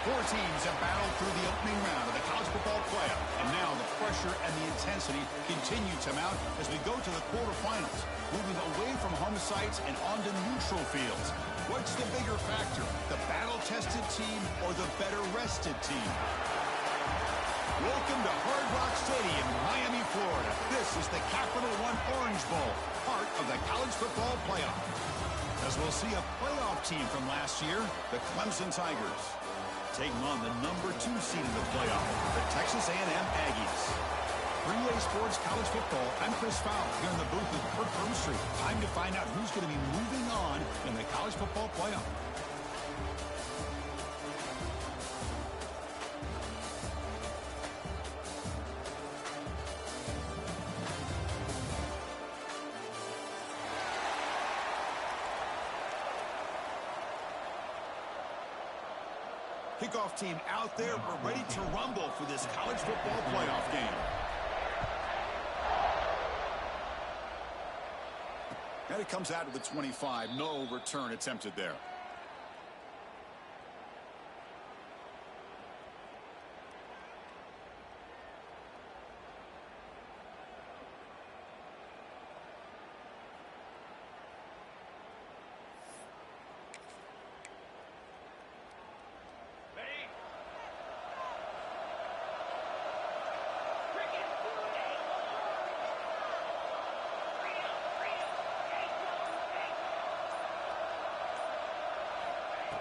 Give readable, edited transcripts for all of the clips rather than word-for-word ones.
Four teams have battled through the opening round of the college football playoff, and now the pressure and the intensity continue to mount as we go to the quarterfinals, moving away from home sites and onto neutral fields. What's the bigger factor, the battle-tested team or the better-rested team? Welcome to Hard Rock Stadium, Miami, Florida. This is the Capital One Orange Bowl, part of the college football playoff. As we'll see a playoff team from last year, the Clemson Tigers, taking on the number 2 seed in the playoff, the Texas A&M Aggies. 3A Sports College Football, I'm Chris Fowler here in the booth with Kirk Street. Time to find out who's going to be moving on in the college football playoff. Kickoff team out there. We're ready to rumble for this college football playoff game. And it comes out of the 25. No return attempted there.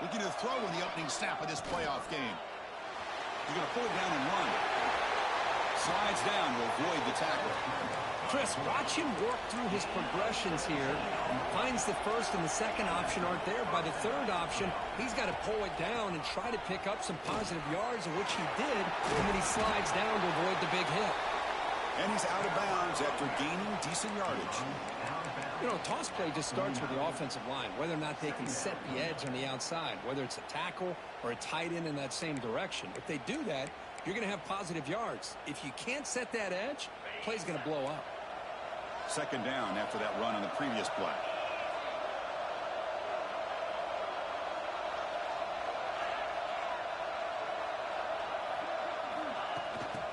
Looking to throw in the opening snap of this playoff game. He's going to pull it down and run. Slides down to avoid the tackle. Chris, watch him work through his progressions here. Finds the first and the second option aren't there. By the third option, he's got to pull it down and try to pick up some positive yards, which he did, and then he slides down to avoid the big hit. And he's out of bounds after gaining decent yardage. You know, toss play just starts with the offensive line, whether or not they can set the edge on the outside, whether it's a tackle or a tight end in that same direction. If they do that, you're going to have positive yards. If you can't set that edge, play's going to blow up. Second down after that run on the previous play.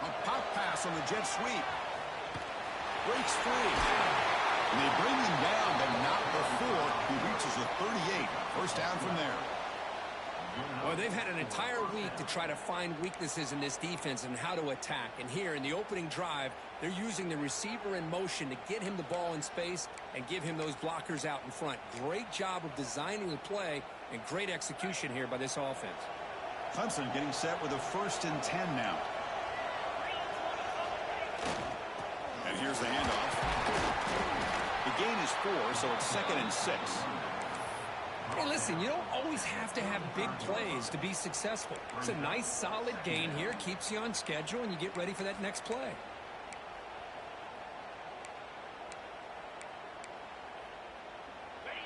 A pop pass on the jet sweep. Breaks free. And they bring him down, but not before he reaches the 38. First down from there. Well, they've had an entire week to try to find weaknesses in this defense and how to attack. And here in the opening drive, they're using the receiver in motion to get him the ball in space and give him those blockers out in front. Great job of designing the play and great execution here by this offense. Clemson getting set with a 1st and 10 now. And here's the handoff. The gain is 4, so it's 2nd and 6. Hey, listen, you don't always have to have big plays to be successful. It's a nice, solid gain here. Keeps you on schedule, and you get ready for that next play.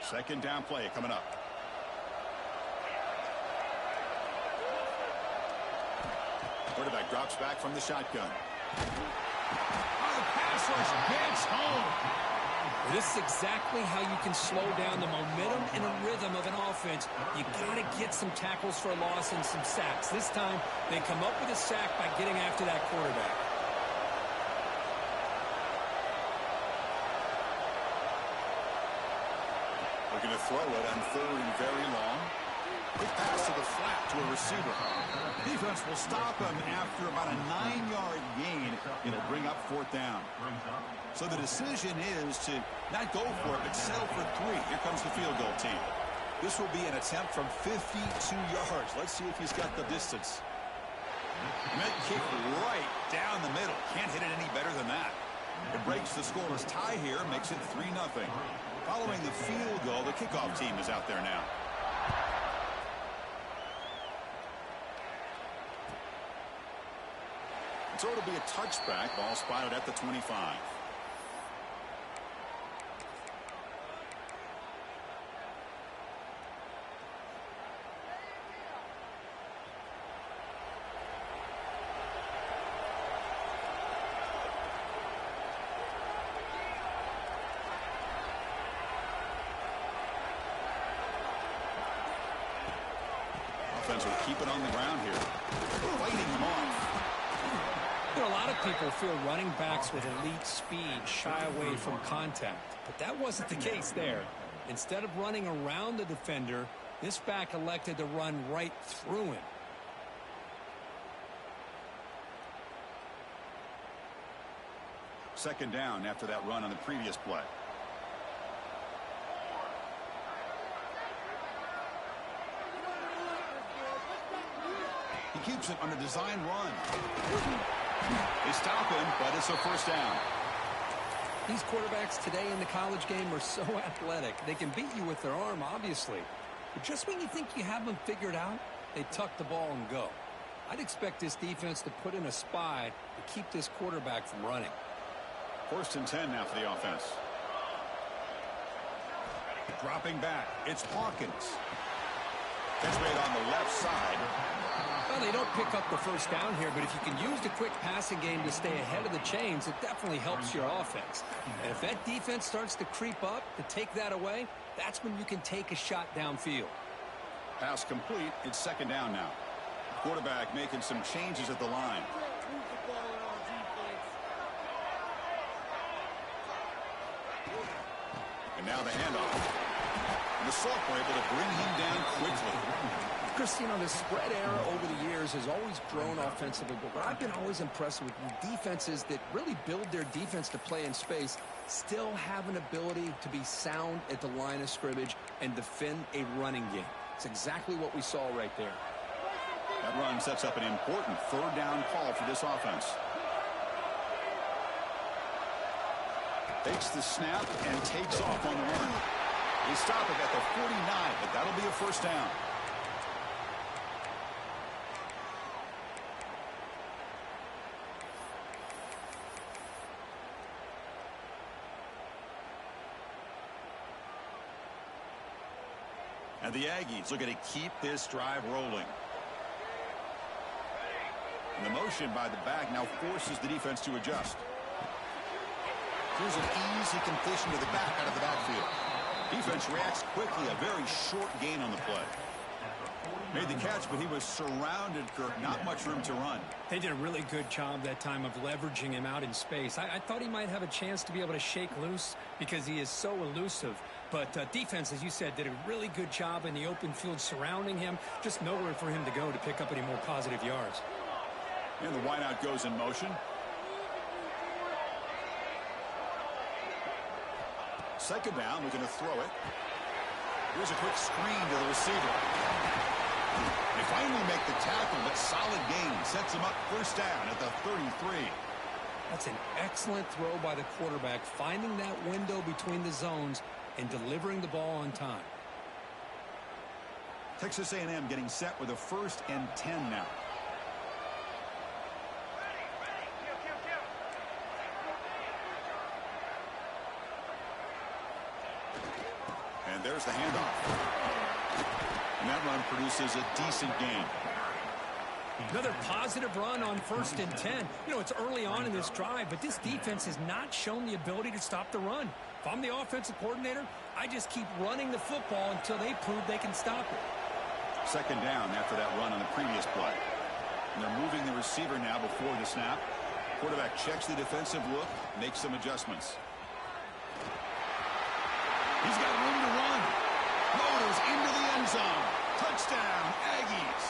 Second down play coming up. Quarterback drops back from the shotgun. Oh, the pass rush gets home. This is exactly how you can slow down the momentum and the rhythm of an offense. You got to get some tackles for a loss and some sacks. This time, they come up with a sack by getting after that quarterback. Looking to throw it on 3rd and very long. Quick pass to the flat to a receiver. Defense will stop him after about a 9-yard gain. It'll bring up 4th down. So the decision is to not go for it, but settle for 3. Here comes the field goal team. This will be an attempt from 52 yards. Let's see if he's got the distance. Mid kick right down the middle. Can't hit it any better than that. It breaks the scoreless tie here, makes it 3-0. Following the field goal, the kickoff team is out there now. So it'll be a touchback. Ball spotted at the 25. offense will keep it on the ground here. Fighting him off. You know, a lot of people feel running backs with elite speed shy away from contact, but that wasn't the case there. Instead of running around the defender, this back elected to run right through him. Second down after that run on the previous play. He keeps it on a design run. They stop him, but it's a first down. These quarterbacks today in the college game are so athletic. They can beat you with their arm, obviously. But just when you think you have them figured out, they tuck the ball and go. I'd expect this defense to put in a spy to keep this quarterback from running. 1st and 10 now for the offense. Dropping back. It's Hawkins. Catch made on the left side. Well, they don't pick up the first down here, but if you can use the quick passing game to stay ahead of the chains, it definitely helps your offense. And if that defense starts to creep up to take that away, that's when you can take a shot downfield. Pass complete. It's second down now. Quarterback making some changes at the line. And now the handoff. And the Salk were able to bring him down quickly. Chris, you know, the spread era over the years has always grown offensively, but what I've been always impressed with defenses that really build their defense to play in space still have an ability to be sound at the line of scrimmage and defend a running game. It's exactly what we saw right there. That run sets up an important third down call for this offense. Takes the snap and takes off on the run. They stop it at the 49, but that'll be a first down. And the Aggies looking to keep this drive rolling. And the motion by the back now forces the defense to adjust. Here's an easy completion to the back out of the backfield. Defense reacts quickly. A very short gain on the play. Made the catch, but he was surrounded, Kirk. Not much room to run. They did a really good job that time of leveraging him out in space. I thought he might have a chance to be able to shake loose because he is so elusive. But defense, as you said, did a really good job in the open field surrounding him. Just nowhere for him to go to pick up any more positive yards. And the wideout goes in motion. Second down, looking to throw it. Here's a quick screen to the receiver. They finally make the tackle, but solid gain sets him up first down at the 33. That's an excellent throw by the quarterback, finding that window between the zones and delivering the ball on time. Texas A&M getting set with a 1st and 10 now. And there's the handoff. And that run produces a decent gain. Another positive run on 1st and 10. You know, it's early on in this drive, but this defense has not shown the ability to stop the run. If I'm the offensive coordinator, I just keep running the football until they prove they can stop it. Second down after that run on the previous play. And they're moving the receiver now before the snap. Quarterback checks the defensive look, makes some adjustments. He's got room to run. Motors into the end zone. Touchdown, Aggies.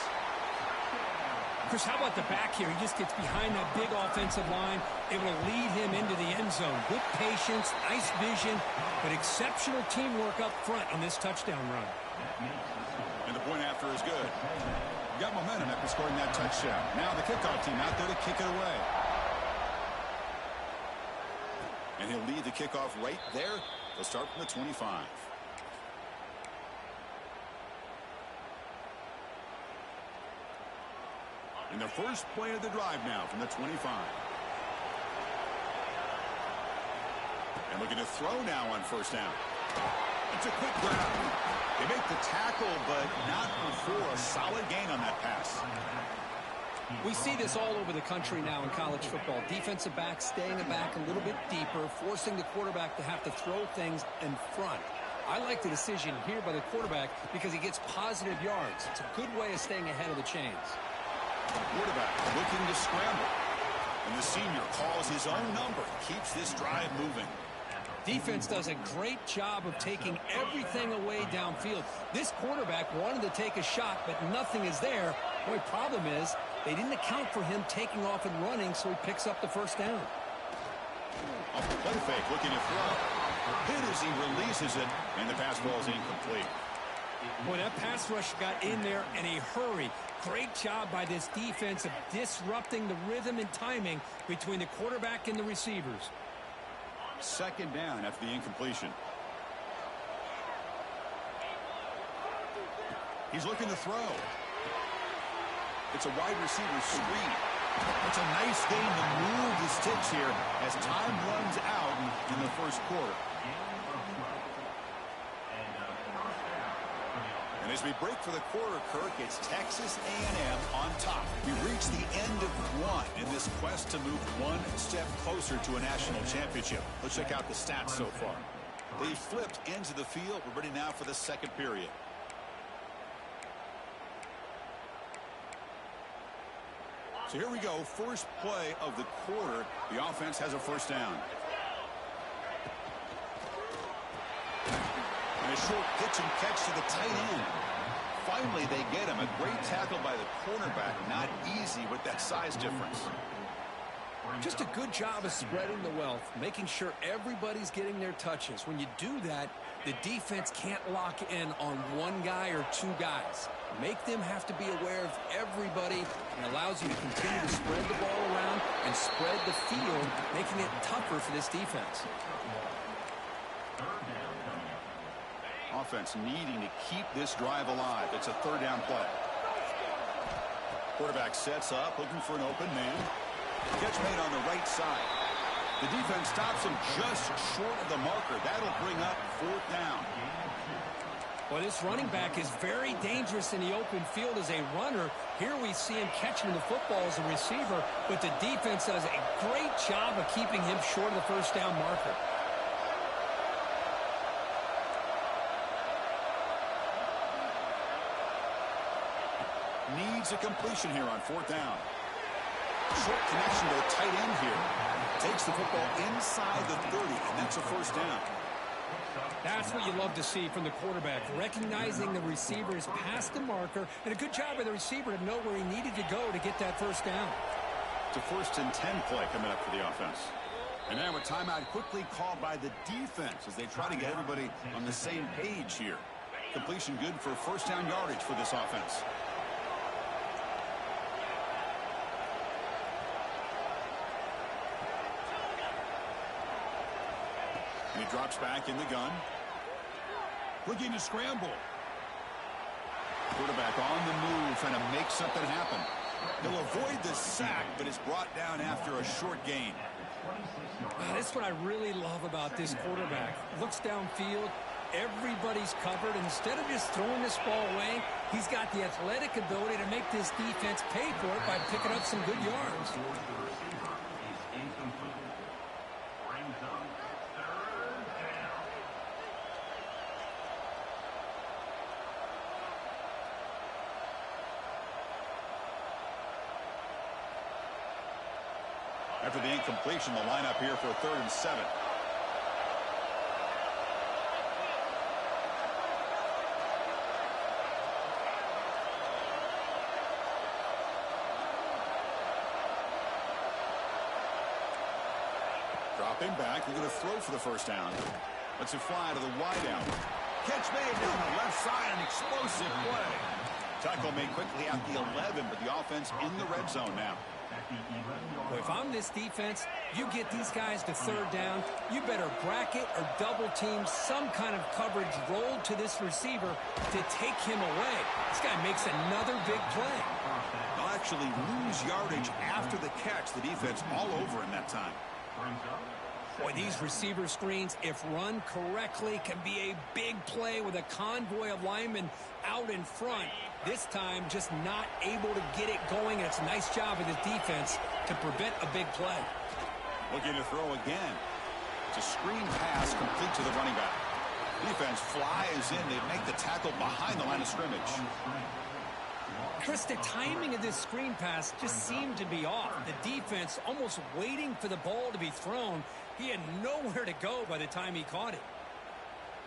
Chris, how about the back here? He just gets behind that big offensive line, able to lead him into the end zone. Good patience, nice vision, but exceptional teamwork up front on this touchdown run. And the point after is good. Got momentum after scoring that touchdown. Now the kickoff team out there to kick it away. And he'll lead the kickoff right there. They'll start from the 25. And the first play of the drive now from the 25. And looking to throw now on first down. It's a quick grab. They make the tackle, but not before a solid gain on that pass. We see this all over the country now in college football. Defensive backs staying back a little bit deeper, forcing the quarterback to have to throw things in front. I like the decision here by the quarterback because he gets positive yards. It's a good way of staying ahead of the chains. Quarterback looking to scramble. And the senior calls his own number. Keeps this drive moving. Defense does a great job of taking everything away downfield. This quarterback wanted to take a shot, but nothing is there. The only problem is they didn't account for him taking off and running, so he picks up the first down. Off the play fake, looking to throw. Hit as he releases it, and the pass ball is incomplete. Boy, that pass rush got in there in a hurry. Great job by this defense of disrupting the rhythm and timing between the quarterback and the receivers. Second down after the incompletion. He's looking to throw. It's a wide receiver screen. It's a nice game to move the sticks here as time runs out in the first quarter. And as we break for the quarter, Kirk, it's Texas A&M on top. We reach the end of one in this quest to move one step closer to a national championship. Let's check out the stats so far. They flipped into the field. We're ready now for the second period. So here we go. First play of the quarter. The offense has a first down. And a short pitch and catch to the tight end. Finally, they get him. A great tackle by the cornerback. Not easy with that size difference. Just a good job of spreading the wealth, making sure everybody's getting their touches. When you do that, the defense can't lock in on one guy or two guys. Make them have to be aware of everybody, and allows you to continue to spread the ball around and spread the field, making it tougher for this defense. Offense needing to keep this drive alive. It's a third down play. Quarterback sets up, looking for an open man. Catch made on the right side. The defense stops him just short of the marker. That'll bring up fourth down. Well, this running back is very dangerous in the open field as a runner. Here we see him catching the football as a receiver, but the defense does a great job of keeping him short of the first down marker. Needs a completion here on fourth down. Short connection to the tight end here. Takes the football inside the 30, and that's a first down. That's what you love to see from the quarterback, recognizing the receiver is past the marker, and a good job by the receiver to know where he needed to go to get that first down. It's a 1st and 10 play coming up for the offense. And now a timeout quickly called by the defense as they try to get everybody on the same page here. Completion good for first down yardage for this offense. And he drops back in the gun. Looking to scramble. Quarterback on the move, trying to make something happen. He'll avoid the sack, but is brought down after a short gain. That's what I really love about this quarterback. Looks downfield. Everybody's covered. Instead of just throwing this ball away, he's got the athletic ability to make this defense pay for it by picking up some good yards. After the incompletion, the lineup here for a 3rd and 7. Dropping back, we're going to throw for the first down. Let's it fly to the wideout. Catch made down the left side, an explosive play. Tackle made quickly at the 11, but the offense in the red zone now. Well, if I'm this defense, you get these guys to third down, you better bracket or double team some kind of coverage rolled to this receiver to take him away. This guy makes another big play. They'll actually lose yardage after the catch. The defense all over in that time. Boy, these receiver screens, if run correctly, can be a big play with a convoy of linemen out in front. This time, just not able to get it going. And it's a nice job of the defense to prevent a big play. Looking to throw again. It's a screen pass complete to the running back. Defense flies in. They make the tackle behind the line of scrimmage. Chris, the timing of this screen pass just seemed to be off. The defense almost waiting for the ball to be thrown. He had nowhere to go by the time he caught it.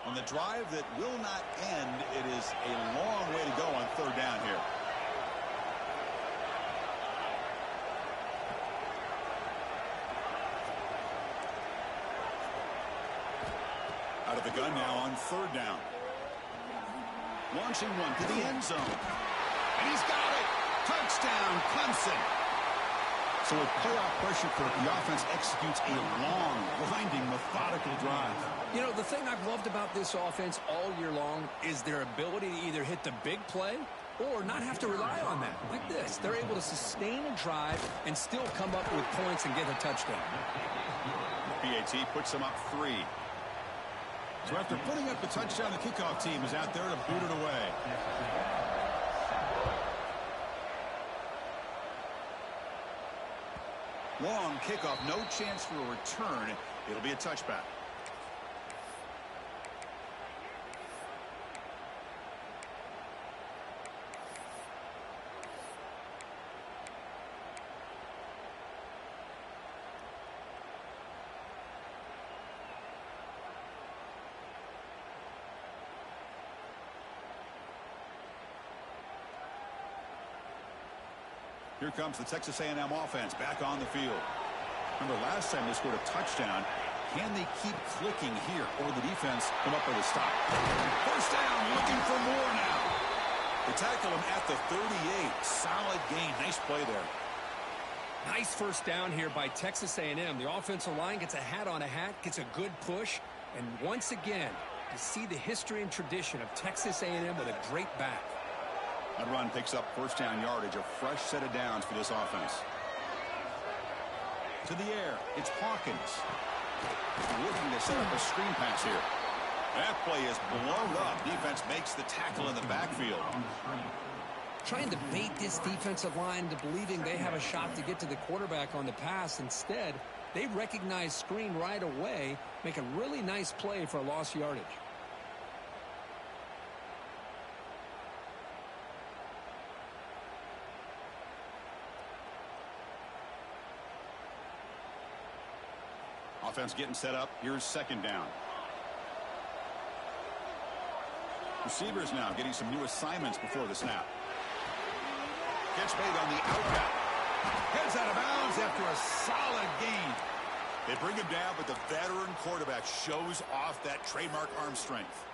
On the drive that will not end, it is a long way to go on third down here. Out of the gun now on third down. Launching one to the end zone. And he's got it. Touchdown, Clemson. So with playoff pressure for it, the offense executes a long, winding, methodical drive. You know, the thing I've loved about this offense all year long is their ability to either hit the big play or not have to rely on that. Like this, they're able to sustain a drive and still come up with points and get a touchdown. PAT puts them up 3. So after putting up the touchdown, the kickoff team is out there to boot it away. Long kickoff, no chance for a return. It'll be a touchback. Here comes the Texas A&M offense back on the field. Remember, last time they scored a touchdown. Can they keep clicking here, or the defense come up with a stop? First down, looking for more now. They tackle him at the 38. Solid gain. Nice play there. Nice first down here by Texas A&M. The offensive line gets a hat on a hat, gets a good push, and once again, you see the history and tradition of Texas A&M with a great back. That run picks up first down yardage, a fresh set of downs for this offense. To the air, it's Hawkins. Looking to set up a screen pass here. That play is blown up. Defense makes the tackle in the backfield. Trying to bait this defensive line into believing they have a shot to get to the quarterback on the pass. Instead, they recognize screen right away, make a really nice play for a lost yardage. Offense getting set up. Here's second down. Receivers now getting some new assignments before the snap. Catch made on the out route. Heads out of bounds after a solid gain. They bring him down, but the veteran quarterback shows off that trademark arm strength.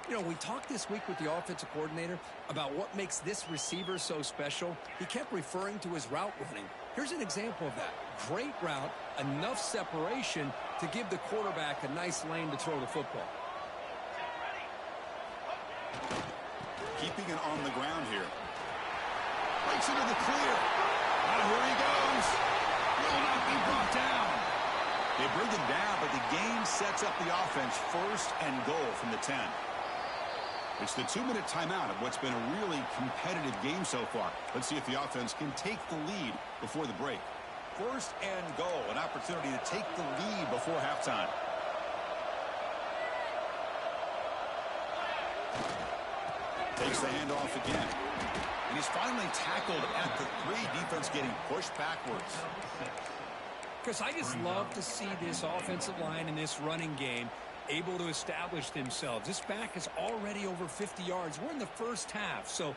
You know, we talked this week with the offensive coordinator about what makes this receiver so special. He kept referring to his route running. Here's an example of that. Great route, enough separation to give the quarterback a nice lane to throw the football. Keeping it on the ground here. Breaks into the clear. Now here he goes. Will not be brought down. They bring him down, but the gain sets up the offense first and goal from the 10. It's the 2-minute timeout of what's been a really competitive game so far. Let's see if the offense can take the lead before the break. First and goal, an opportunity to take the lead before halftime. Takes the handoff again. And he's finally tackled at the 3. Defense getting pushed backwards. Chris, I just love to see this offensive line in this running game able to establish themselves. This back is already over 50 yards. We're in the first half, so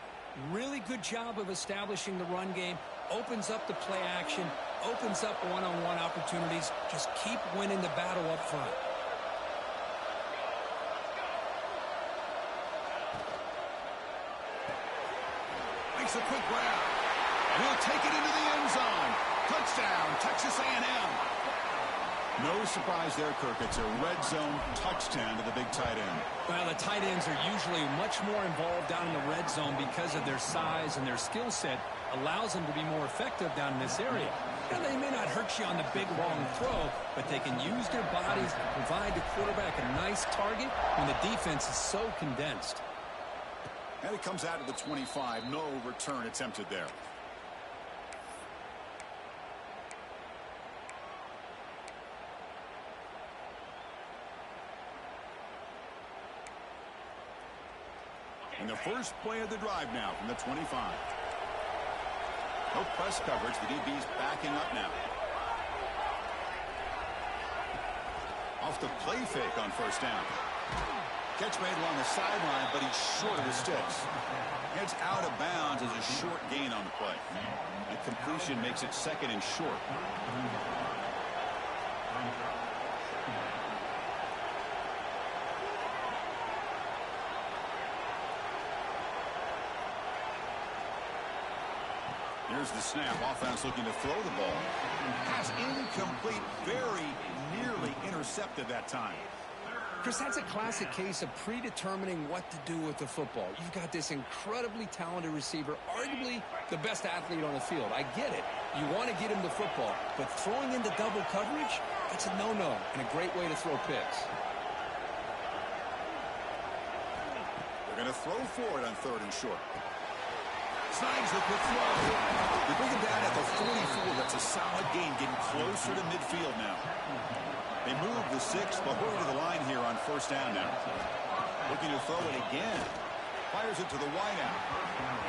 really good job of establishing the run game. Opens up the play action, opens up one-on-one opportunities. Just keep winning the battle up front. Makes a quick grab, and he'll take it into the end zone. Touchdown, Texas A&M. No surprise there, Kirk. It's a red zone touchdown to the big tight end. Well, the tight ends are usually much more involved down in the red zone because of their size, and their skill set allows them to be more effective down in this area. And they may not hurt you on the big, long throw, but they can use their bodies to provide the quarterback a nice target when the defense is so condensed. And it comes out of the 25. No return attempted there. first play of the drive now from the 25. No press coverage. The DB's backing up now. Off the play fake on first down. Catch made along the sideline, but he's short of the sticks. Gets out of bounds as a short gain on the play. The completion makes it second and short. Here's the snap. Offense looking to throw the ball. Pass incomplete. Very nearly intercepted that time. Chris, that's a classic case of predetermining what to do with the football. You've got this incredibly talented receiver, arguably the best athlete on the field. I get it. You want to get him the football, but throwing into double coverage, that's a no-no and a great way to throw picks. They're going to throw for it on third and short. Signs the quick throw. They bring him down at the 44. That's a solid gain, getting closer to midfield now. They move the 6, but hurry to the line here on first down now. Looking to throw it again. Fires it to the wideout.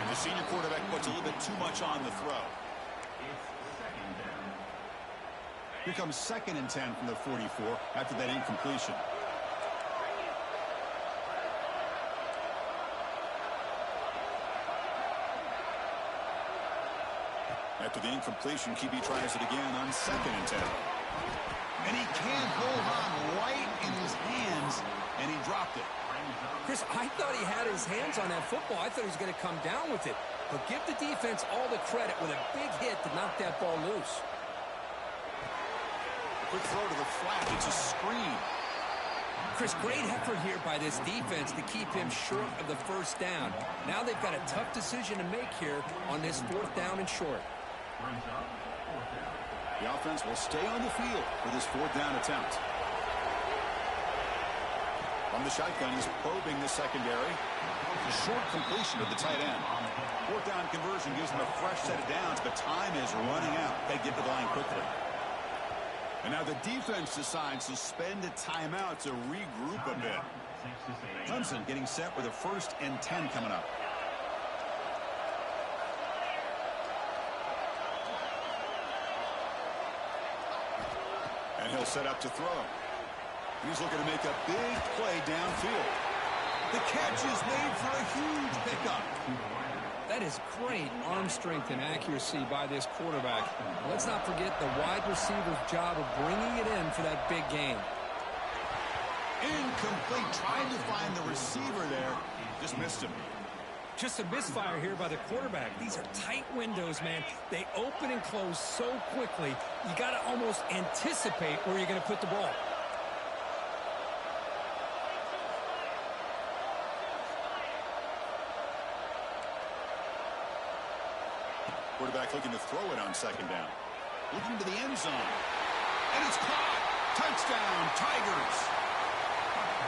And the senior quarterback puts a little bit too much on the throw. Here comes 2nd and 10 from the 44 after that incompletion. After the incompletion, QB tries it again on 2nd and 10. And he can't hold on right in his hands, and he dropped it. Chris, I thought he had his hands on that football. I thought he was going to come down with it. But give the defense all the credit with a big hit to knock that ball loose. Quick throw to the flat. It's a screen. Chris, great effort here by this defense to keep him short of the first down. Now they've got a tough decision to make here on this 4th down and short. The offense will stay on the field for this 4th down attempt. From the shotgun, he's probing the secondary. A short completion to the tight end. 4th down conversion gives them a fresh set of downs, but time is running out. They get to the line quickly. And now the defense decides to spend a timeout to regroup a bit. Clemson getting set with a 1st and 10 coming up. And he'll set up to throw. He's looking to make a big play downfield. The catch is made for a huge pickup. That is great arm strength and accuracy by this quarterback. Let's not forget the wide receiver's job of bringing it in for that big gain. Incomplete. Trying to find the receiver there. Just missed him. Just a misfire here by the quarterback. These are tight windows, man. They open and close so quickly. You got to almost anticipate where you're going to put the ball. Quarterback looking to throw it on 2nd down. Looking to the end zone. And it's caught. Touchdown, Tigers.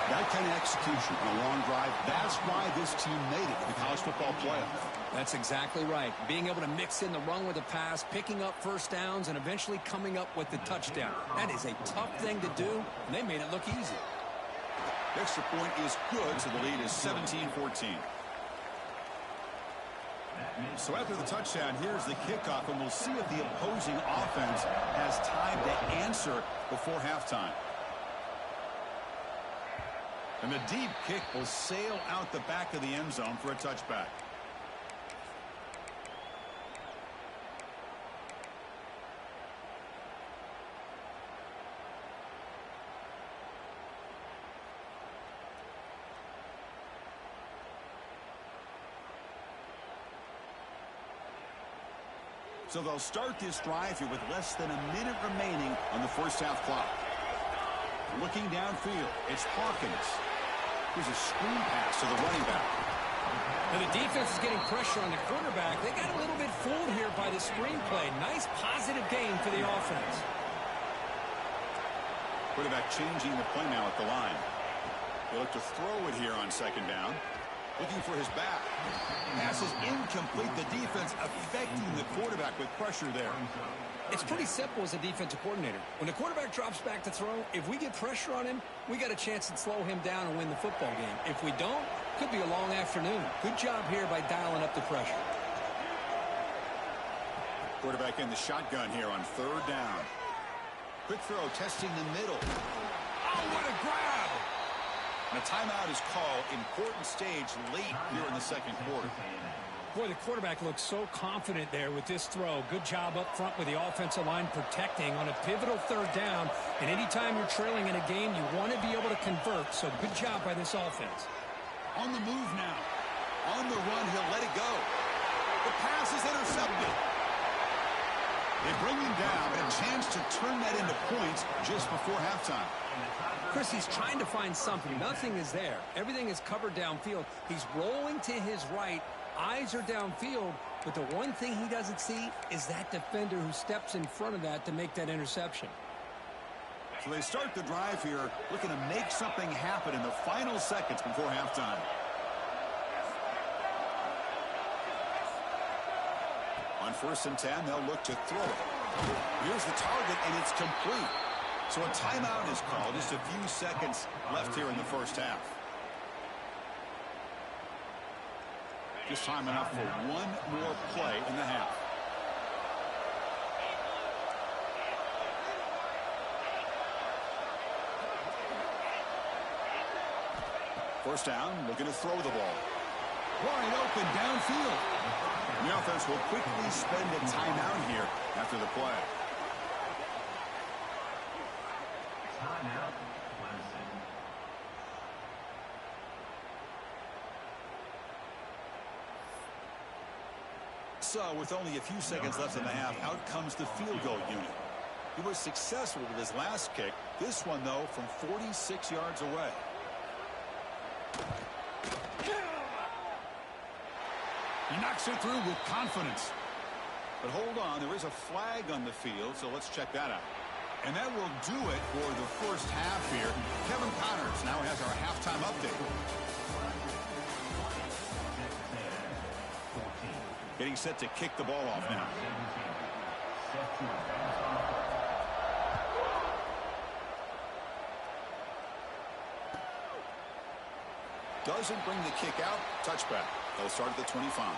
That kind of execution on a long drive, that's why this team made it to the college football playoff. That's exactly right. Being able to mix in the run with the pass, picking up first downs, and eventually coming up with the touchdown. That is a tough thing to do, and they made it look easy. The extra point is good, so the lead is 17-14. So after the touchdown, here's the kickoff, and we'll see if the opposing offense has time to answer before halftime. And the deep kick will sail out the back of the end zone for a touchback. So they'll start this drive here with less than a minute remaining on the first half clock. Looking downfield, it's Hawkins. Here's a screen pass to the running back. Now the defense is getting pressure on the quarterback. They got a little bit fooled here by the screenplay. Nice positive gain for the offense. Quarterback changing the play now at the line. They look to throw it here on 2nd down. Looking for his back. Pass is incomplete. The defense affecting the quarterback with pressure there. It's pretty simple as a defensive coordinator. When the quarterback drops back to throw, if we get pressure on him, we got a chance to slow him down and win the football game. If we don't, could be a long afternoon. Good job here by dialing up the pressure. Quarterback in the shotgun here on 3rd down. Quick throw testing the middle. Oh, what a grab! And a timeout is called. Important stage late here in the 2nd quarter. Boy, the quarterback looks so confident there with this throw. Good job up front with the offensive line protecting on a pivotal 3rd down. And anytime you're trailing in a game, you want to be able to convert. So good job by this offense. On the move now. On the run, he'll let it go. The pass is intercepted. They bring him down, but a chance to turn that into points just before halftime. Chris, he's trying to find something. Nothing is there. Everything is covered downfield. He's rolling to his right. Eyes are downfield. But the one thing he doesn't see is that defender who steps in front of that to make that interception. So they start the drive here, looking to make something happen in the final seconds before halftime. On 1st and 10, they'll look to throw it. Here's the target, and it's complete. So a timeout is called. Just a few seconds left here in the 1st half. Just time enough for one more play in the half. First down, looking to throw the ball. Wide open downfield. The offense will quickly spend a timeout here after the play. Timeout, Clemson. So, with only a few seconds left in the half, out comes the field goal unit. He was successful with his last kick. This one, though, from 46 yards away. He knocks it through with confidence. But hold on, there is a flag on the field, so let's check that out. And that will do it for the 1st half here. Kevin Connors now has our halftime update. Getting set to kick the ball off now. Doesn't bring the kick out. Touchback. They'll start at the 25.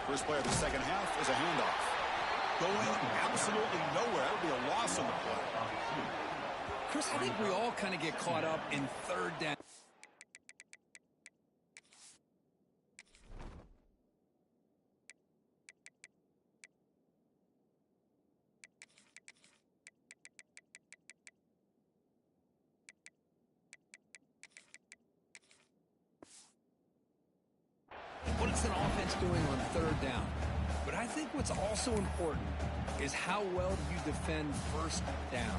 First play of the 2nd half is a handoff. Going absolutely nowhere. It'll be a loss on the play. Chris, I think we all kind of get caught up in 3rd down. What is an offense doing on 3rd down? But I think what's also important is how well do you defend 1st down.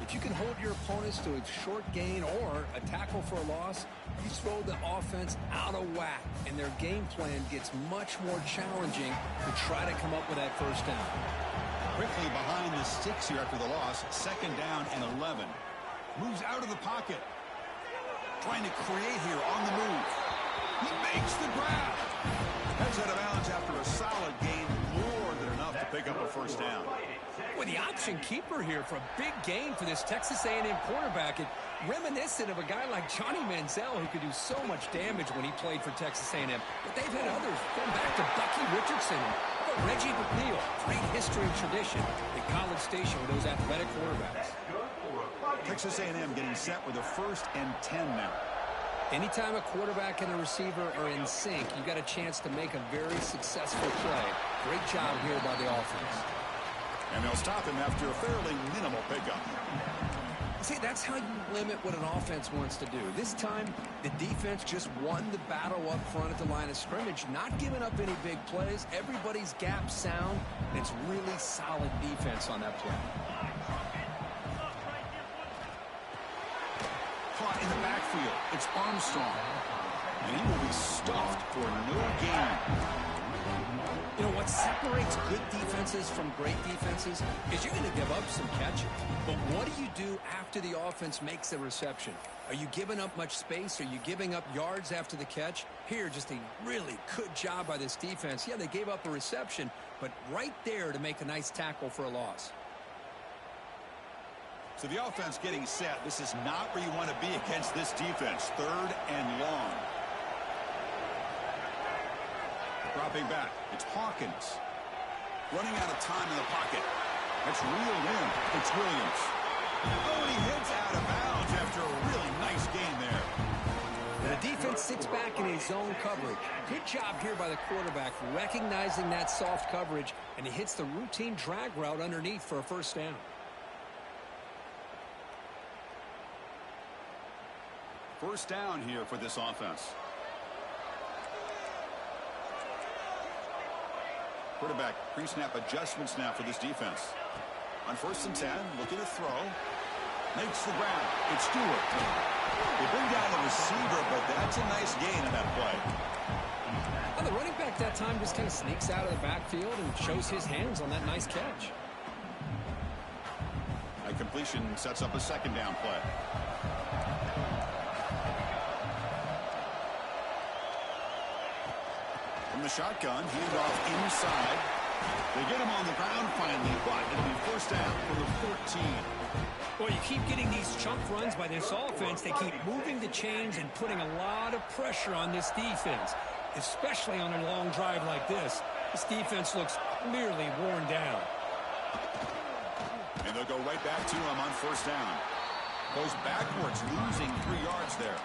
If you can hold your opponents to a short gain or a tackle for a loss, you throw the offense out of whack, and their game plan gets much more challenging to try to come up with that 1st down. Quickly behind the sticks here after the loss. 2nd down and 11. Moves out of the pocket. Trying to create here on the move. He makes the grab. Heads out of bounds after a solid gain, more than enough to pick up a 1st down. Boy, the option keeper here for a big gain for this Texas A&M quarterback. It reminiscent of a guy like Johnny Manziel who could do so much damage when he played for Texas A&M. But they've had others, going back to Bucky Richardson and Reggie McNeil. Great history and tradition at College Station with those athletic quarterbacks. Texas A&M getting set with a 1st and 10 now. Anytime a quarterback and a receiver are in sync, you got a chance to make a very successful play. Great job here by the offense. And they'll stop him after a fairly minimal pickup. See, that's how you limit what an offense wants to do. This time, the defense just won the battle up front at the line of scrimmage, not giving up any big plays. Everybody's gap sound. It's really solid defense on that play. Caught in the backfield. It's Armstrong. And he will be stuffed for no gain. You know, what separates good defenses from great defenses is you're going to give up some catches. But what do you do after the offense makes a reception? Are you giving up much space? Are you giving up yards after the catch? Here, just a really good job by this defense. Yeah, they gave up a reception, but right there to make a nice tackle for a loss. So the offense getting set. This is not where you want to be against this defense. 3rd and long. Dropping back. It's Hawkins. Running out of time in the pocket. That's reeled in. It's Williams. Oh, and he hits out of bounds after a really nice gain there. The defense sits back in his zone coverage. Good job here by the quarterback recognizing that soft coverage, and he hits the routine drag route underneath for a first down. First down here for this offense. Quarterback pre-snap adjustments now for this defense. On 1st and 10, looking to throw. Makes the ground. It's Stewart. They bring down the receiver, but that's a nice gain on that play. Well, the running back that time just kind of sneaks out of the backfield and shows his hands on that nice catch. That completion sets up a 2nd down play. From the shotgun, he's off inside. They get him on the ground finally, but it'll be first down for the 14. Well, you keep getting these chunk runs by this offense. They keep moving the chains and putting a lot of pressure on this defense, especially on a long drive like this. This defense looks clearly worn down. And they'll go right back to him on first down. Goes backwards, losing 3 yards there.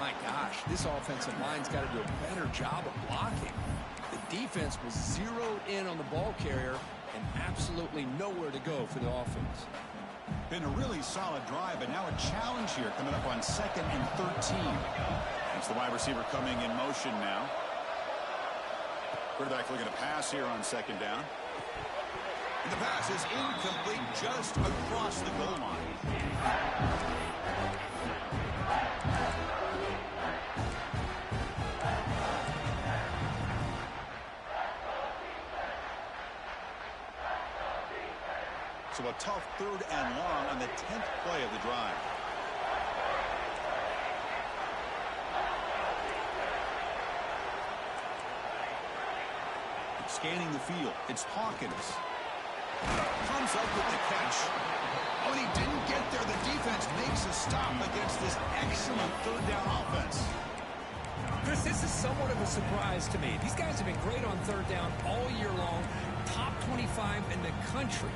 My gosh, this offensive line's got to do a better job of blocking. The defense was zeroed in on the ball carrier and absolutely nowhere to go for the offense. Been a really solid drive, but now a challenge here coming up on 2nd and 13. That's the wide receiver coming in motion now. Quarterback looking to pass here on 2nd down. And the pass is incomplete just across the goal line. So a tough 3rd and long on the 10th play of the drive. Scanning the field. It's Hawkins. Comes up with the catch. Oh, and he didn't get there. The defense makes a stop against this excellent 3rd down offense. Chris, this is somewhat of a surprise to me. These guys have been great on 3rd down all year long. Top 25 in the country.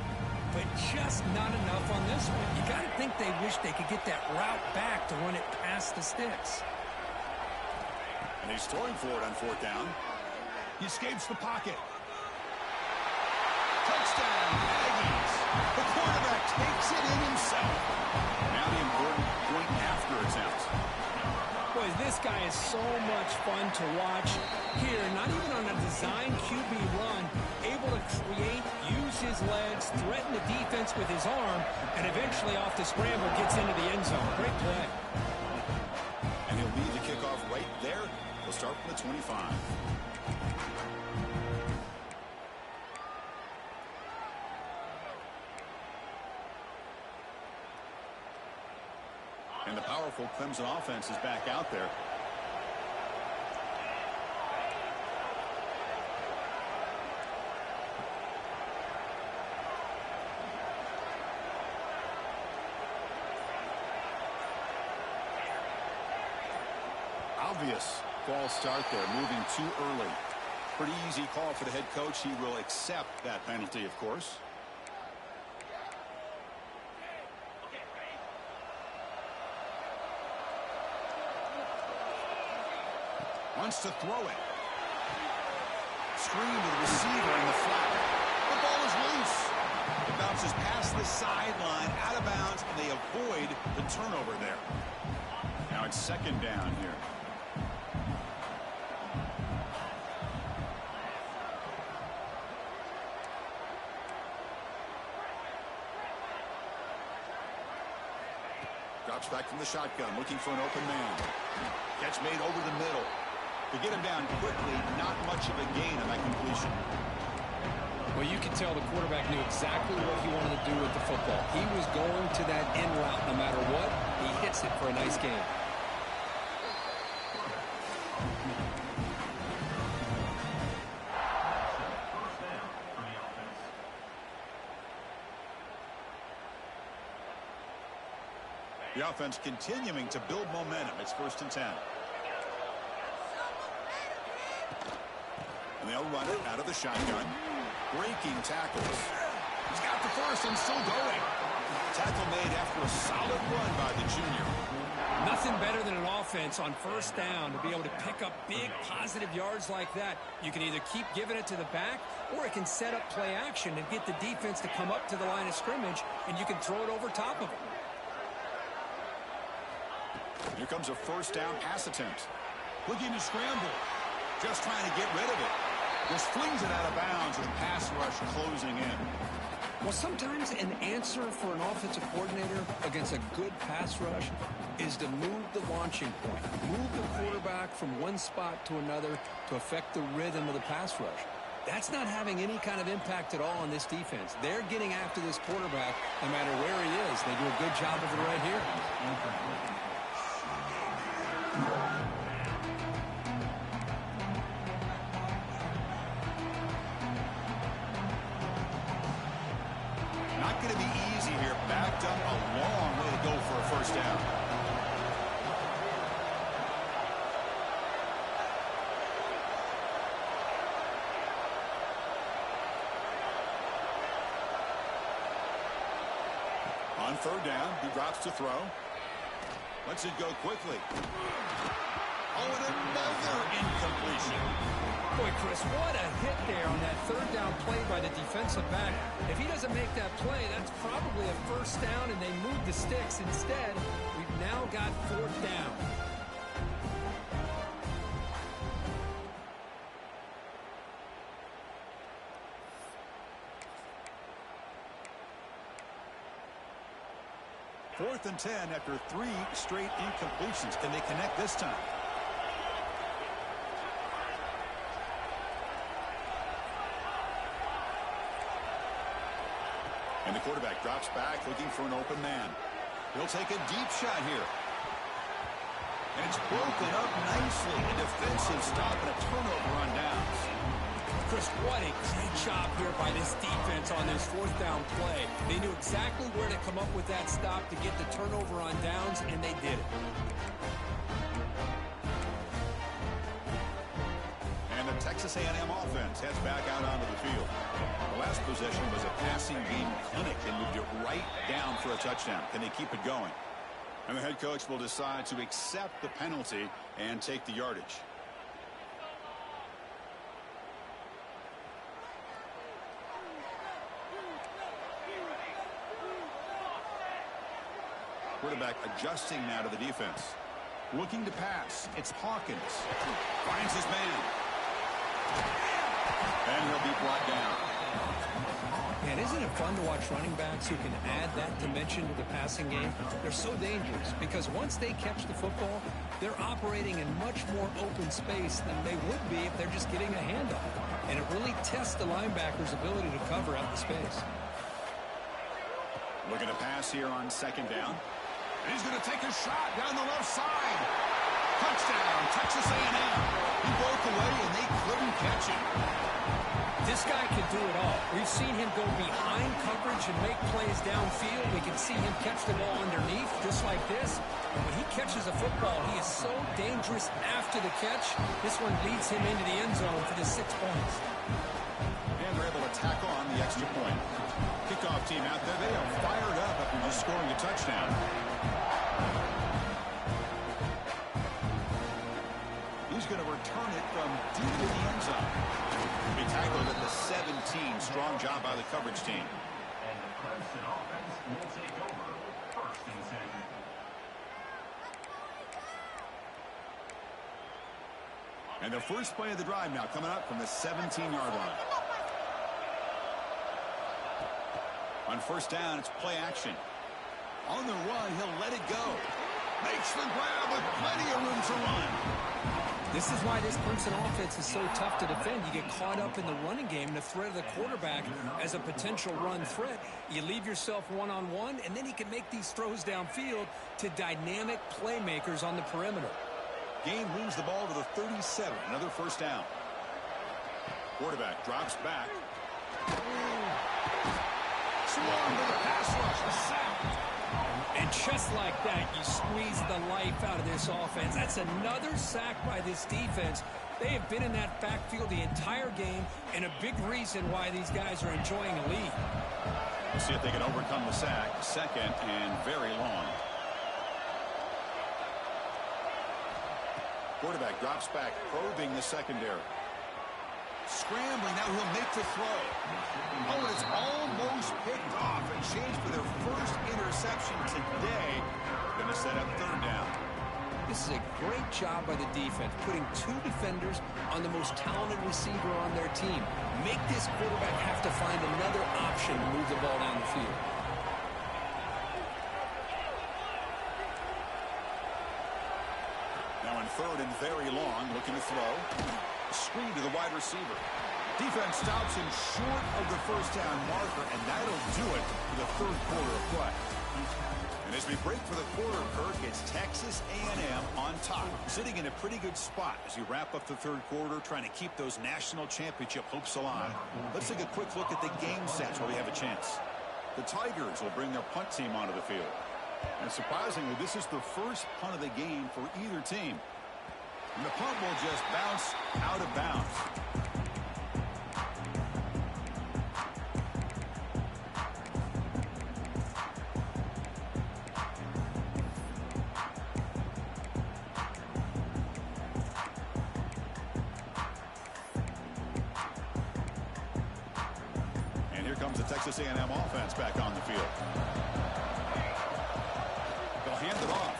But just not enough on this one. You got to think they wish they could get that route back to run it past the sticks. And he's throwing for it on 4th down. He escapes the pocket. Touchdown, Aggies. The quarterback takes it in himself. Now the important point after attempt. Boy, this guy is so much fun to watch. Here, not even on a design QB run, able to create, use his legs, threaten the defense with his arm, and eventually off the scramble gets into the end zone. Great play. And he'll lead the kickoff right there. We'll start from the 25. And the powerful Clemson offense is back out there. Obvious false start there, moving too early. Pretty easy call for the head coach. He will accept that penalty, of course. Wants to throw it. Screen to the receiver in the flat. The ball is loose. It bounces past the sideline, out of bounds, and they avoid the turnover there. Now it's 2nd down here. Drops back from the shotgun, looking for an open man. Catch made over the middle. To get him down quickly, not much of a gain on that completion. Well, you can tell the quarterback knew exactly what he wanted to do with the football. He was going to that end route no matter what. He hits it for a nice gain. The offense continuing to build momentum. It's 1st and 10. And they'll run it out of the shotgun. Breaking tackles. He's got the first and still going. Tackle made after a solid run by the junior. Nothing better than an offense on 1st down to be able to pick up big positive yards like that. You can either keep giving it to the back, or it can set up play action and get the defense to come up to the line of scrimmage, and you can throw it over top of them. Here comes a 1st down pass attempt. Looking to scramble. Just trying to get rid of it. Just flings it out of bounds with pass rush closing in. Well, sometimes an answer for an offensive coordinator against a good pass rush is to move the launching point. Move the quarterback from one spot to another to affect the rhythm of the pass rush. That's not having any kind of impact at all on this defense. They're getting after this quarterback no matter where he is. They do a good job of it right here. Not going to be easy here. Backed up a long way to go for a 1st down. On 3rd down, he drops to throw. Lets it go quickly. Oh, and another incompletion. Boy, Chris, what a hit there on that 3rd down play by the defensive back. If he doesn't make that play, that's probably a 1st down, and they move the sticks. Instead, we've now got 4th down. Fourth and 10 after 3 straight incompletions. Can they connect this time? And the quarterback drops back looking for an open man. He'll take a deep shot here. And it's broken up nicely. A defensive stop and a turnover on downs. Chris, what a great job here by this defense on this 4th down play. They knew exactly where to come up with that stop to get the turnover on downs, and they did it. And the Texas A&M offense heads back out onto the field. The last possession was a passing game clinic and moved it right down for a touchdown. Can they keep it going? And the head coach will decide to accept the penalty and take the yardage. Quarterback adjusting now to the defense. Looking to pass. It's Hawkins. Finds his man. And he'll be brought down. Man, isn't it fun to watch running backs who can add that dimension to the passing game? They're so dangerous because once they catch the football, they're operating in much more open space than they would be if they're just getting a handoff. And it really tests the linebacker's ability to cover out the space. Looking to pass here on 2nd down. And he's going to take a shot down the left side. Touchdown, Texas A&M. He broke away and they couldn't catch him. This guy can do it all. We've seen him go behind coverage and make plays downfield. We can see him catch the ball underneath, just like this. And when he catches a football, he is so dangerous after the catch. This one leads him into the end zone for the 6 points. And they're able to tack on the extra point. Kickoff team out there, they are fired up after just scoring a touchdown. He's going to return it from deep in the end zone. He tackled at the 17. Strong job by the coverage team. And the Clemson offense will take over 1st and 10. And the first play of the drive now coming up from the 17-yard line. On 1st down, it's play action. On the run, he'll let it go. Makes the grab with plenty of room to run. This is why this Clemson offense is so tough to defend. You get caught up in the running game, the threat of the quarterback as a potential run threat. You leave yourself one-on-one, and then he can make these throws downfield to dynamic playmakers on the perimeter. Gain moves the ball to the 37. Another first down. Quarterback drops back. Swarmed with a pass rush. A sack. And just like that, you squeeze the life out of this offense. That's another sack by this defense. They have been in that backfield the entire game, and a big reason why these guys are enjoying a lead. We'll see if they can overcome the sack. Second and very long. Quarterback drops back, probing the secondary. Scrambling, now he'll make the throw. Oh, and it's almost picked off. A change for their first interception today. Going to set up third down. This is a great job by the defense, putting two defenders on the most talented receiver on their team. Make this quarterback have to find another option to move the ball down the field. Now in third and very long, looking to throw. Screen to the wide receiver. Defense stops him short of the first down marker, and that'll do it for the third quarter of play. And as we break for the quarter, Kirk, it's Texas A&M on top, sitting in a pretty good spot as you wrap up the third quarter, trying to keep those national championship hopes alive. Let's take a quick look at the game stats where we have a chance. The Tigers will bring their punt team onto the field. And surprisingly, this is the first punt of the game for either team. And the punt will just bounce out of bounds. And here comes the Texas A&M offense back on the field. They'll hand it off.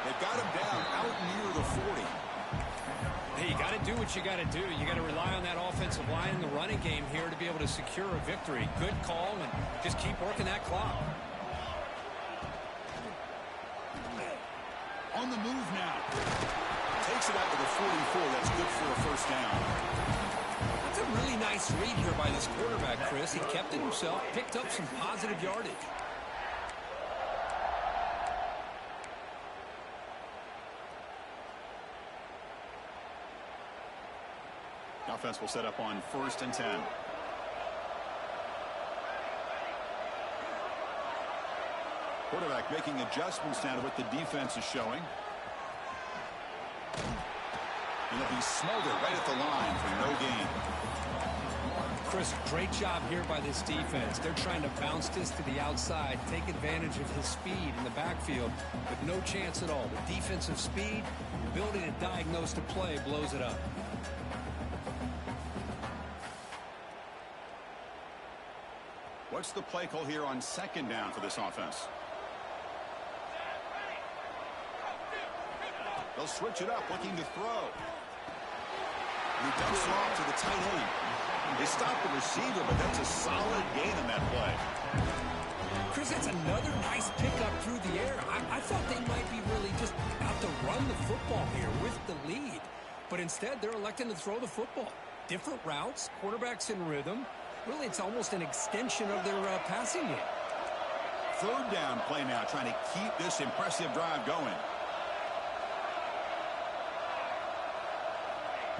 They've got him down out near the 40. Hey, you got to do what you got to do. You got to rely on that offensive line in the running game here to be able to secure a victory. Good call, and just keep working that clock. On the move now. Takes it out to the 44. That's good for a first down. That's a really nice read here by this quarterback, Chris. He kept it himself, picked up some positive yardage. Offense will set up on 1st and 10. Quarterback making adjustments now to what the defense is showing. And he'll be smothered right at the line for no gain. Chris, great job here by this defense. They're trying to bounce this to the outside, take advantage of his speed in the backfield, with no chance at all. The defensive speed, ability to diagnose the play, blows it up. What's the play call here on 2nd down for this offense? They'll switch it up, looking to throw. And he dumps it off to the tight end. They stop the receiver, but that's a solid gain on that play. Chris, that's another nice pickup through the air. I thought they might be really just out to run the football here with the lead. But instead, they're electing to throw the football. Different routes, quarterbacks in rhythm. Really, it's almost an extension of their passing game. 3rd down play now, trying to keep this impressive drive going.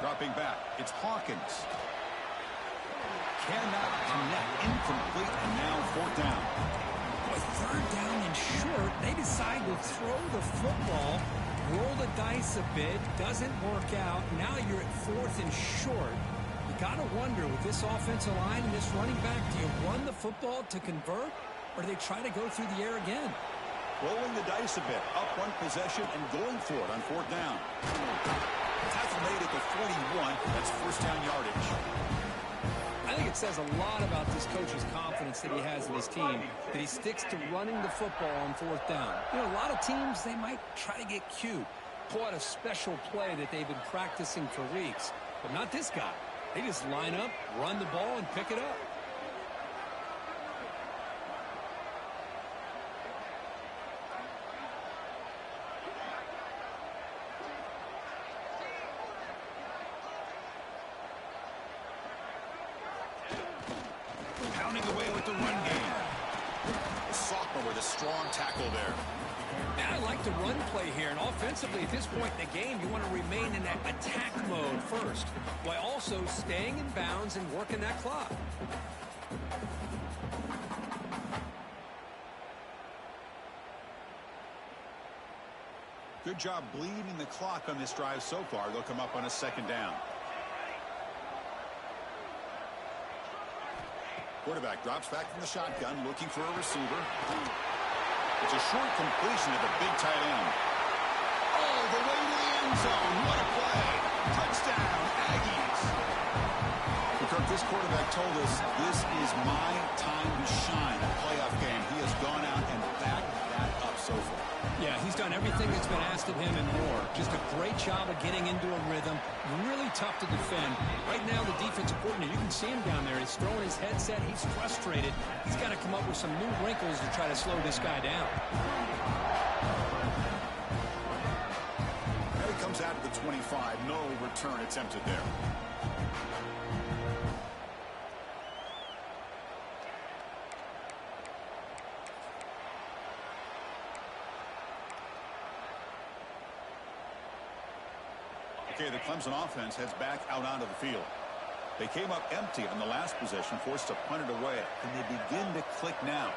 Dropping back, it's Hawkins. Cannot connect, incomplete, and now 4th down. With 3rd down and short, they decide to throw the football, roll the dice a bit, doesn't work out. Now you're at 4th and short. Got to wonder, with this offensive line and this running back, do you run the football to convert, or do they try to go through the air again? Rolling the dice a bit, up one possession and going for it on 4th down. Tackle made at the 41. That's first down yardage. I think it says a lot about this coach's confidence that he has in his team, that he sticks to running the football on 4th down. You know, a lot of teams, they might try to get cute, pull out a special play that they've been practicing for weeks, but not this guy. They just line up, run the ball, and pick it up. pounding away with the run game. The sophomore with a strong tackle there. Now I like the run play here, and offensively at this point in the game, you want to remain in that attack mode first, while also staying in bounds and working that clock. Good job bleeding the clock on this drive so far. They'll come up on a second down. Quarterback drops back from the shotgun, looking for a receiver. It's a short completion to the big tight end. All the way to the end zone. What a play. Touchdown, Aggies. Kirk, this quarterback told us this is my time to shine. A playoff game. He has gone out and backed that up so far. Yeah, he's done everything that's been asked of him and more. Just a great job of getting into a rhythm. Really tough to defend. Right now, the defensive coordinator, you can see him down there. He's throwing his headset. He's frustrated. He's got to come up with some new wrinkles to try to slow this guy down. There he comes out of the 25. No return attempted there. Okay, the Clemson offense heads back out onto the field. They came up empty on the last possession, forced to punt it away, and they begin to click now.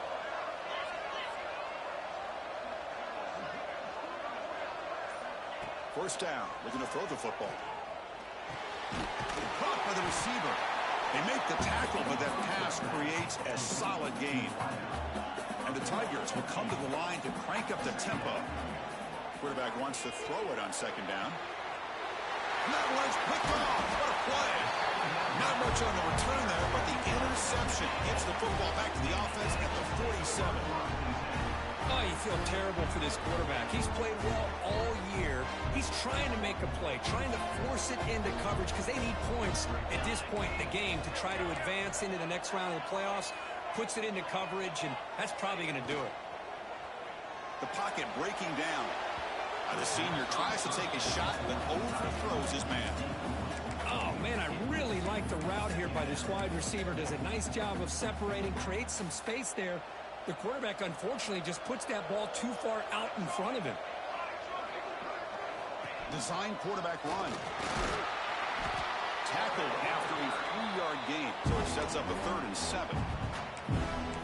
First down, looking to throw the football. Caught by the receiver. They make the tackle, but that pass creates a solid gain. And the Tigers will come to the line to crank up the tempo. Quarterback wants to throw it on second down. That one's picked off. What a play. Not much on the return there, but the interception gets the football back to the offense at the 47. Oh, you feel terrible for this quarterback. He's played well all year. He's trying to make a play, trying to force it into coverage because they need points at this point in the game to try to advance into the next round of the playoffs. Puts it into coverage, and that's probably going to do it. The pocket breaking down. The senior tries to take a shot, but overthrows his man. Oh, man, I really like the route here by this wide receiver. Does a nice job of separating, creates some space there. The quarterback, unfortunately, just puts that ball too far out in front of him. Design quarterback run. Tackled after a 3-yard gain, so it sets up a 3rd and 7.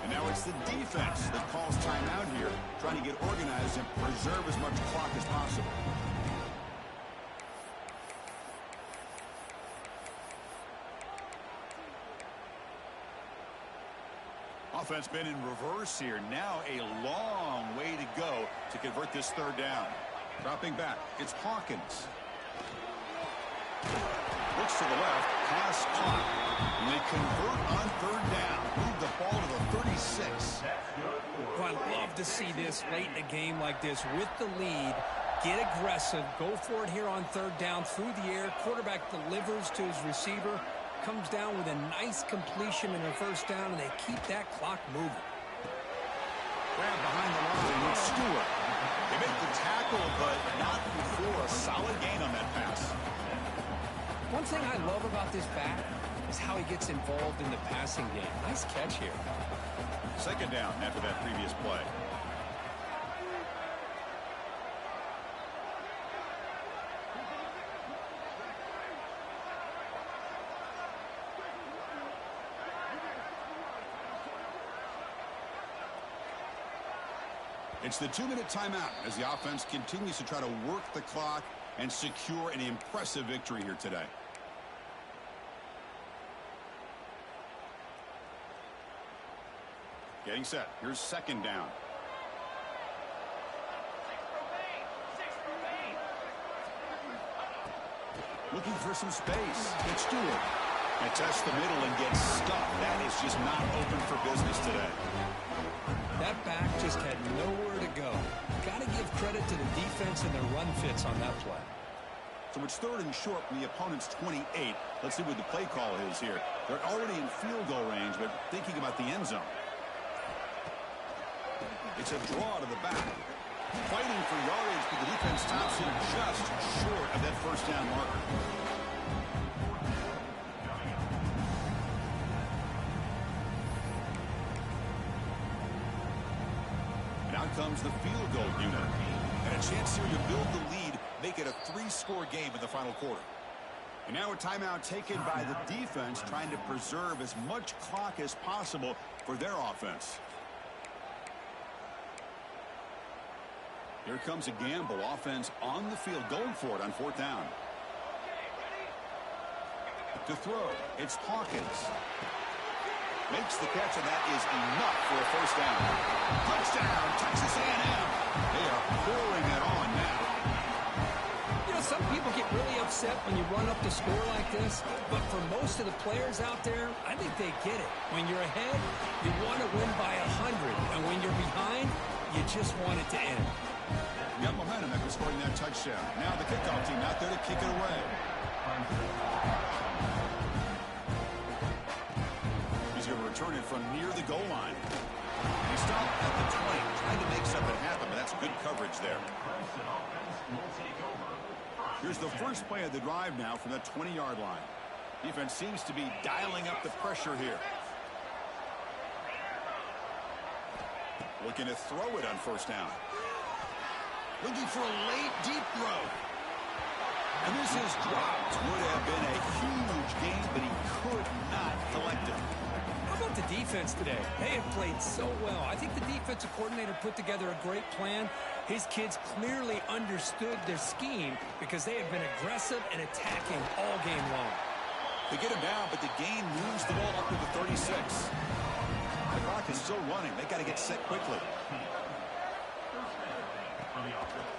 And now it's the defense that calls timeout here, trying to get organized and preserve as much clock as possible. Offense been in reverse here. Now a long way to go to convert this 3rd down. Dropping back, it's Hawkins. Looks to the left, pass caught. And they convert on 3rd down. Move the ball to the 36. Well, I love to see this late in a game like this with the lead. Get aggressive. Go for it here on 3rd down through the air. Quarterback delivers to his receiver. Comes down with a nice completion in their 1st down, and they keep that clock moving. Grab behind the line with Stewart. They make the tackle, but not before a solid gain on that pass. One thing I love about this back is how he gets involved in the passing game. Nice catch here. 2nd down after that previous play. It's the 2-minute timeout as the offense continues to try to work the clock and secure an impressive victory here today. Getting set. Here's 2nd down. Looking for some space. It's Stewart. And tests the middle and gets stuck. That is just not open for business today. That back just had nowhere to go. Got to give credit to the defense and their run fits on that play. So it's 3rd and short from the opponent's 28. Let's see what the play call is here. They're already in field goal range, but thinking about the end zone. It's a draw to the back. Fighting for yardage, but the defense stops him just short of that 1st down marker. comes the field goal unit. And a chance here to build the lead, make it a 3-score game in the final quarter. And now a timeout taken by the defense, trying to preserve as much clock as possible for their offense. Here comes a gamble. Offense on the field, going for it on 4th down. To throw, it's Hawkins. Makes the catch, and that is enough for a 1st down. Touchdown, Texas A&M. They are pouring it on now. You know, some people get really upset when you run up the score like this, but for most of the players out there, I think they get it. When you're ahead, you want to win by 100, and when you're behind, you just want it to end. You got momentum after scoring that touchdown. Now the kickoff team out there to kick it away. He's going to return it from near the goal line. He stopped at the 20, trying to make something happen, but that's good coverage there. Here's the first play of the drive now from that 20-yard line. Defense seems to be dialing up the pressure here. Looking to throw it on 1st down. Looking for a late, deep throw. And this is dropped. Would have been a huge game, but he could not collect it. How about the defense today? They have played so well. I think the defensive coordinator put together a great plan. His kids clearly understood their scheme because they have been aggressive and attacking all game long. They get him down, but the gain moves the ball up to the 36. The clock is still running. They got to get set quickly.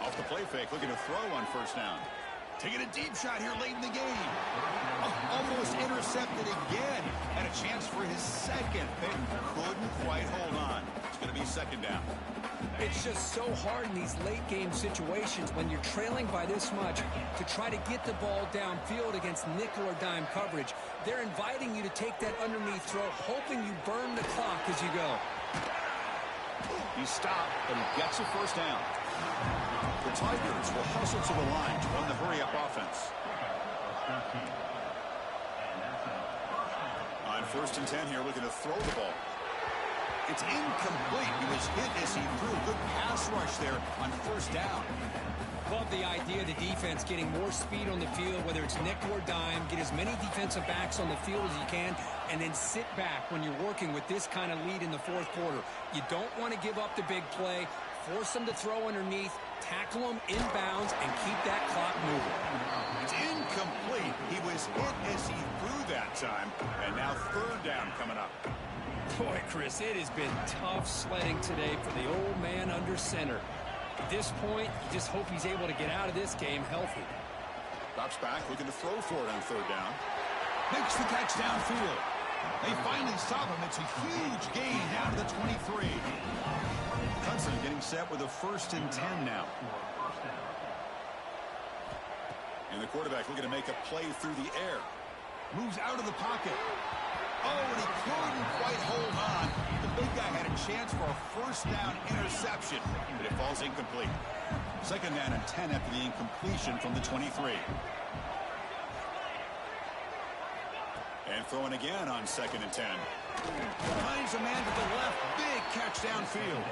Off the play fake, looking to throw on 1st down. Taking a deep shot here late in the game. Almost intercepted again. And a chance for his 2nd. They couldn't quite hold on. It's going to be 2nd down. It's just so hard in these late game situations when you're trailing by this much to try to get the ball downfield against nickel or dime coverage. They're inviting you to take that underneath throw, hoping you burn the clock as you go. He stopped, but he gets a 1st down. The Tigers will hustle to the line to run the hurry-up offense. On 1st and 10 here, looking to throw the ball. It's incomplete. He was hit as he threw. Good pass rush there on 1st down. Love the idea of the defense getting more speed on the field, whether it's nickel or dime, get as many defensive backs on the field as you can, and then sit back when you're working with this kind of lead in the 4th quarter. You don't want to give up the big play, force them to throw underneath, tackle them inbounds, and keep that clock moving. It's incomplete. He was hit as he threw that time, and now 3rd down coming up. Boy, Chris, it has been tough sledding today for the old man under center. At this point, you just hope he's able to get out of this game healthy. Drops back, looking to throw for it on 3rd down. Makes the catch downfield. They finally stop him. It's a huge gain down to the 23. Clemson getting set with a 1st and 10 now. And the quarterback looking to make a play through the air. Moves out of the pocket. Oh, and he couldn't quite hold on. The big guy had a chance for a 1st down interception, but it falls incomplete. 2nd down and 10 after the incompletion from the 23. And throwing again on 2nd and 10. Finds a man to the left. Big catch downfield.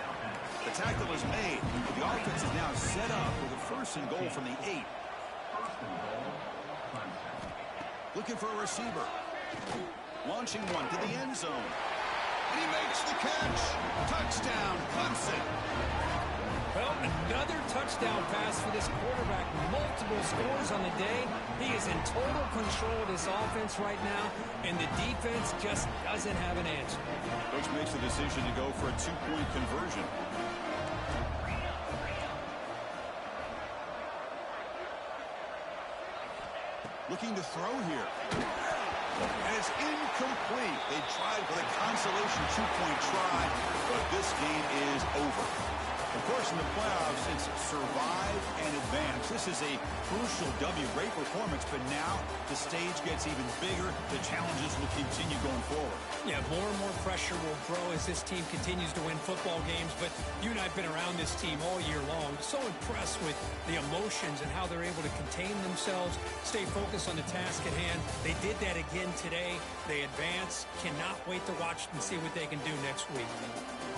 The tackle is made. The offense is now set up with a 1st and goal from the 8. Looking for a receiver. Launching one to the end zone. And he makes the catch. Touchdown, Clemson. Well, another touchdown pass for this quarterback. Multiple scores on the day. He is in total control of this offense right now, and the defense just doesn't have an answer. Coach makes the decision to go for a 2-point conversion. Looking to throw here. And it's incomplete. They tried for the consolation 2-point try, but this game is over. Of course, in the playoffs, it's survive and advance. This is a crucial W. Great performance, but now the stage gets even bigger. The challenges will continue going forward. Yeah, more and more pressure will grow as this team continues to win football games, but you and I have been around this team all year long. So impressed with the emotions and how they're able to contain themselves, stay focused on the task at hand. They did that again today. They advance. Cannot wait to watch and see what they can do next week.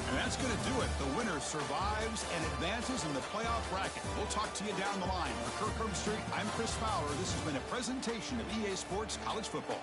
And that's going to do it. The winners survive survives and advances in the playoff bracket. We'll talk to you down the line. For Kirk Herbstreit, I'm Chris Fowler. This has been a presentation of EA Sports College Football.